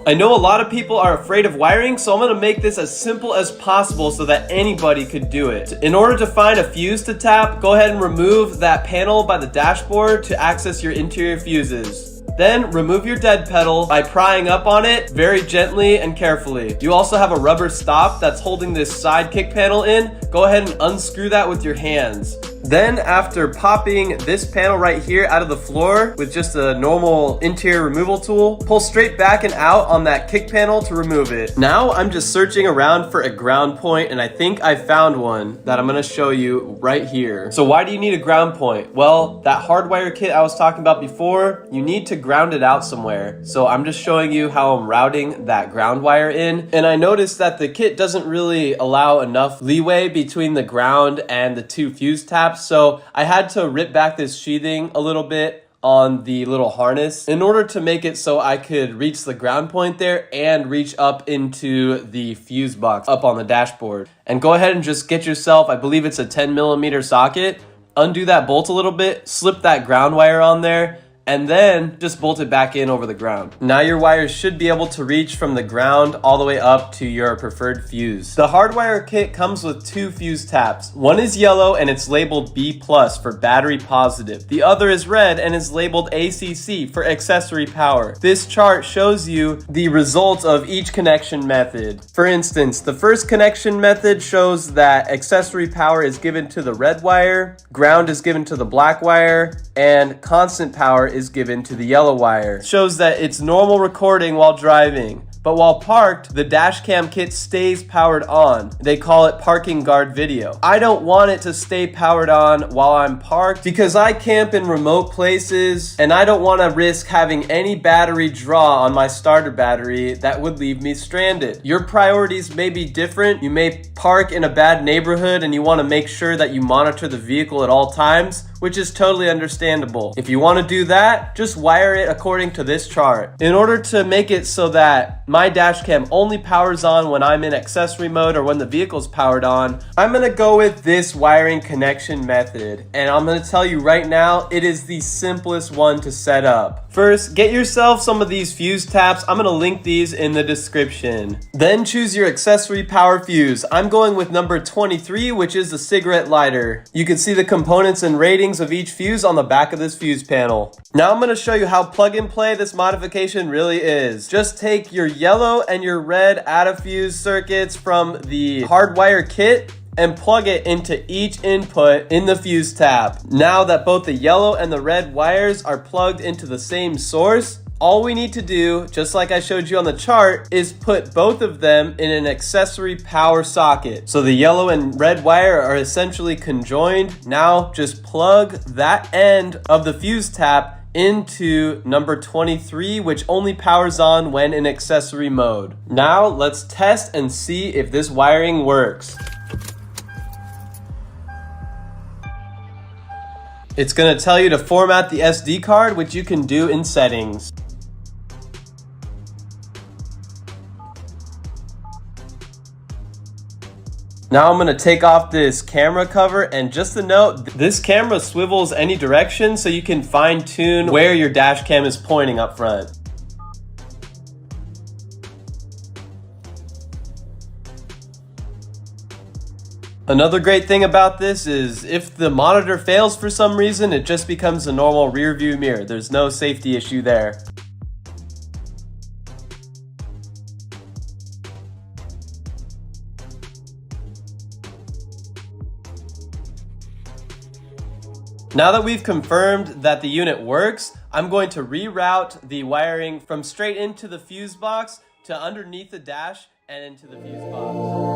well. I know a lot of people are afraid of wiring, so I'm gonna make this as simple as possible so that anybody could do it. In order to find a fuse to tap, go ahead and remove that panel by the dashboard to access your interior fuses. Then remove your dead pedal by prying up on it very gently and carefully. You also have a rubber stop that's holding this side kick panel in. Go ahead and unscrew that with your hands. Then after popping this panel right here out of the floor with just a normal interior removal tool, pull straight back and out on that kick panel to remove it. Now I'm just searching around for a ground point, and I think I found one that I'm gonna show you right here. So why do you need a ground point? Well, that hardwire kit I was talking about before, you need to ground it out somewhere. So I'm just showing you how I'm routing that ground wire in. And I noticed that the kit doesn't really allow enough leeway between the ground and the two fuse taps. So I had to rip back this sheathing a little bit on the little harness in order to make it so I could reach the ground point there and reach up into the fuse box up on the dashboard. And go ahead and just get yourself, I believe it's a 10mm socket, undo that bolt a little bit, slip that ground wire on there, and then just bolt it back in over the ground. Now your wires should be able to reach from the ground all the way up to your preferred fuse. The hardwire kit comes with two fuse taps. One is yellow and it's labeled B+ for battery positive. The other is red and is labeled ACC for accessory power. This chart shows you the results of each connection method. For instance, the first connection method shows that accessory power is given to the red wire, ground is given to the black wire, and constant power is given to the yellow wire. It shows that it's normal recording while driving. But while parked, the dashcam kit stays powered on. They call it parking guard video. I don't want it to stay powered on while I'm parked because I camp in remote places and I don't want to risk having any battery draw on my starter battery that would leave me stranded. Your priorities may be different. You may park in a bad neighborhood and you want to make sure that you monitor the vehicle at all times, which is totally understandable. If you want to do that, just wire it according to this chart. In order to make it so that my dash cam only powers on when I'm in accessory mode or when the vehicle's powered on, I'm gonna go with this wiring connection method. And I'm gonna tell you right now, it is the simplest one to set up. First, get yourself some of these fuse taps. I'm gonna link these in the description. Then choose your accessory power fuse. I'm going with number 23, which is the cigarette lighter. You can see the components and ratings of each fuse on the back of this fuse panel. Now I'm gonna show you how plug and play this modification really is. Just take your yellow and your red out of fuse circuits from the hardwire kit and plug it into each input in the fuse tap. Now that both the yellow and the red wires are plugged into the same source, all we need to do, just like I showed you on the chart, is put both of them in an accessory power socket. So the yellow and red wire are essentially conjoined. Now just plug that end of the fuse tap into number 23, which only powers on when in accessory mode. Now let's test and see if this wiring works. It's going to tell you to format the SD card, which you can do in settings. Now I'm going to take off this camera cover, and just a note, this camera swivels any direction so you can fine tune where your dash cam is pointing up front. Another great thing about this is if the monitor fails for some reason, it just becomes a normal rear view mirror. There's no safety issue there. Now that we've confirmed that the unit works, I'm going to reroute the wiring from straight into the fuse box to underneath the dash and into the fuse box.